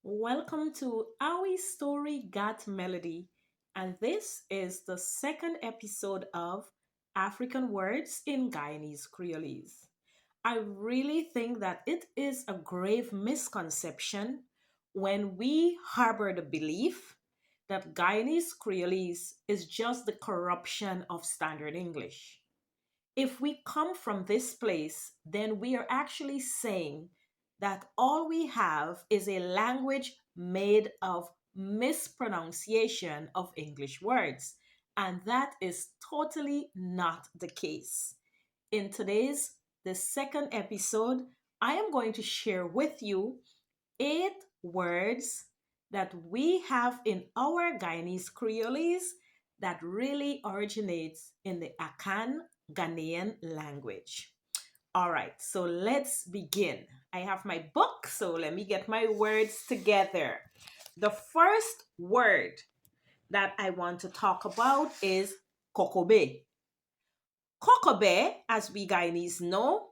Welcome to Our Story Got Melody, and this is the second episode of African Words in Guyanese Creolese. I really think that it is a grave misconception when we harbor the belief that Guyanese Creolese is just the corruption of Standard English. If we come from this place, then we are actually saying that all we have is a language made of mispronunciation of English words. And that is totally not the case. In today's, the second episode, I am going to share with you 8 words that we have in our Guyanese Creolese that really originates in the Akan Ghanaian language. All right, so let's begin. I have my book, so let me get my words together. The first word that I want to talk about is kokobe. Kokobe, as we Guyanese know,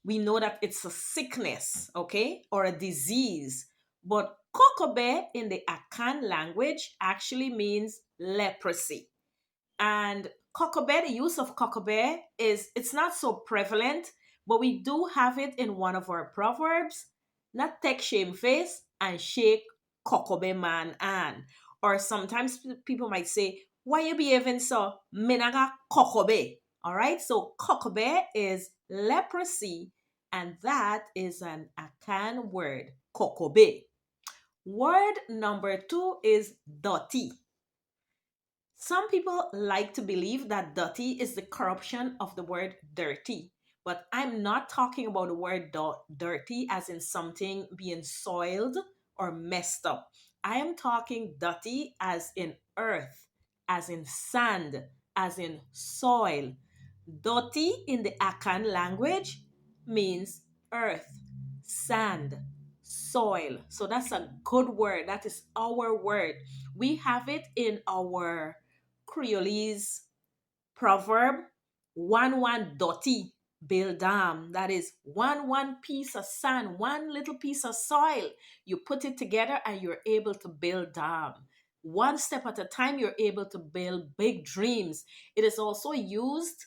we know that it's a sickness, okay, or a disease. But kokobe in the Akan language actually means leprosy. And kokobe, the use of kokobe is it's not so prevalent, but we do have it in one of our proverbs. Not take shame face and shake kokobe man an. Or sometimes people might say, why you behaving so? Minaga kokobe. All right, so kokobe is leprosy, and that is an Akan word, kokobe. Word number two is doti. Some people like to believe that dirty is the corruption of the word dirty, but I'm not talking about the word dirty as in something being soiled or messed up. I am talking dirty as in earth, as in sand, as in soil. Dirty in the Akan language means earth, sand, soil. So that's a good word. That is our word. We have it in our Creolese proverb, one doti build dam. That is one piece of sand, one little piece of soil. You put it together and you're able to build dam. One step at a time, you're able to build big dreams. It is also used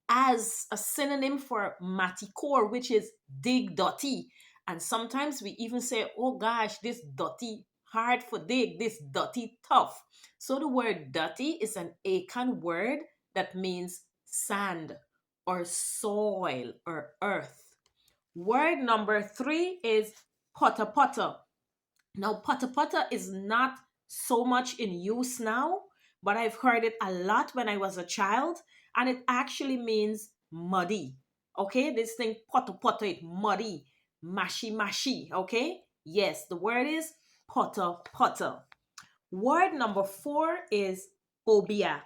as a synonym for matikor, which is dig doti. And sometimes we even say, oh gosh, this doti hard for dig, this doti tough. So the word dirty is an Akan word that means sand or soil or earth. Word number three is potter potter. Now, potter potter is not so much in use now, but I've heard it a lot when I was a child, and it actually means muddy. Okay, this thing potter potter, it muddy, mashy mashy. Okay, yes, the word is potter potter. Word number four is obia.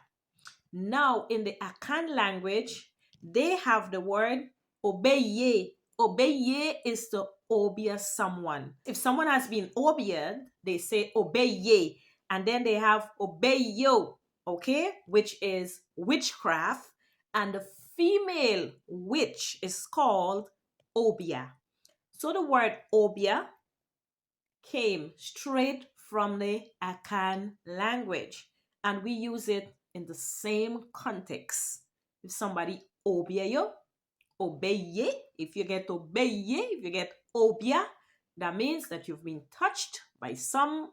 Now, in the Akan language, they have the word obeye. Obeye is to obia someone. If someone has been obied, they say obeye. And then they have obeyo, okay, which is witchcraft. And the female witch is called obia. So the word obia came straight from the Akan language, and we use it in the same context. If somebody obey you, obey, if you get obey, if you get obia, that means that you've been touched by some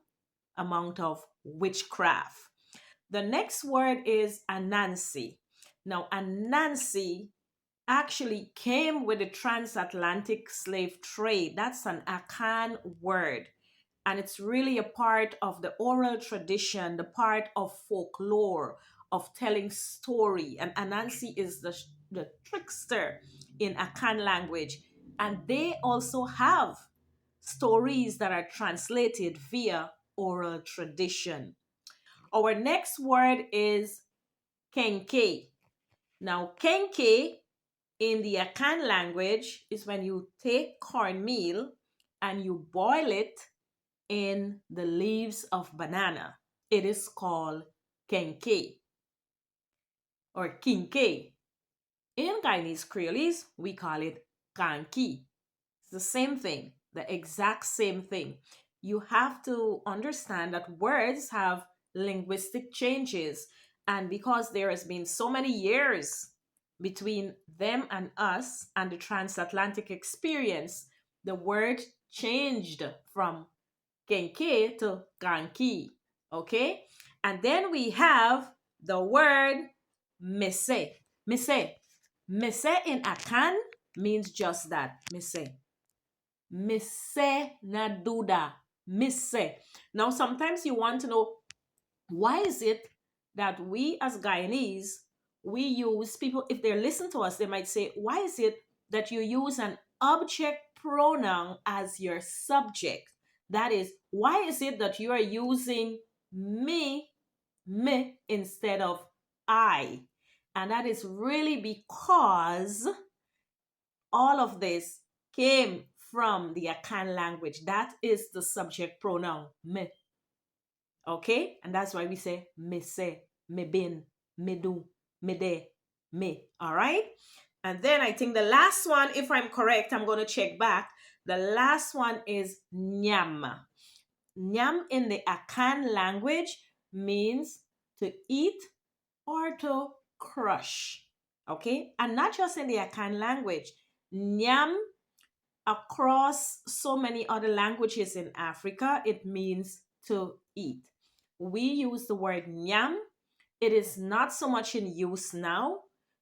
amount of witchcraft. The next word is Anansi. Now, Anansi actually came with the transatlantic slave trade. That's an Akan word. And it's really a part of the oral tradition, the part of folklore, of telling story. And Anansi is the trickster in Akan language. And they also have stories that are translated via oral tradition. Our next word is kenke. Now, kenke in the Akan language is when you take cornmeal and you boil it in the leaves of banana. It is called kenke or kinke. In Guyanese Creolese, we call it kanki. It's the same thing, the exact same thing. you have to understand that words have linguistic changes. And because there has been so many years between them and us and the transatlantic experience, the word changed from kenke to kanki. Okay? And then we have the word mese. Mese. Mese in Akan means just that. Mese. Mese na duda. Mese. Now, sometimes you want to know, why is it that we as Guyanese, we use people, if they listen to us, they might say, why is it that you use an object pronoun as your subject? That is, why is it that you are using me instead of I? And that is really because all of this came from the Akan language. That is the subject pronoun, me. Okay? And that's why we say me say, me bin, me do, me de, me. All right? And then I think the last one, if I'm correct, I'm going to check back. The last one is nyam. Nyam in the Akan language means to eat or to crush. Okay? And not just in the Akan language. Nyam across so many other languages in Africa, it means to eat. We use the word nyam. It is not so much in use now,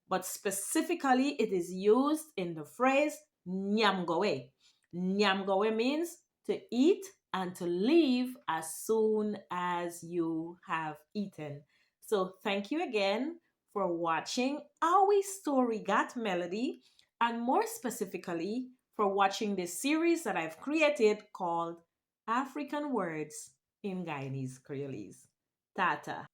but specifically it is used in the phrase nyamgowe. Nyamgowe means to eat and to leave as soon as you have eaten. So thank you again for watching our story got melody, and more specifically for watching this series that I've created called African Words in Guyanese Creolese. Tata.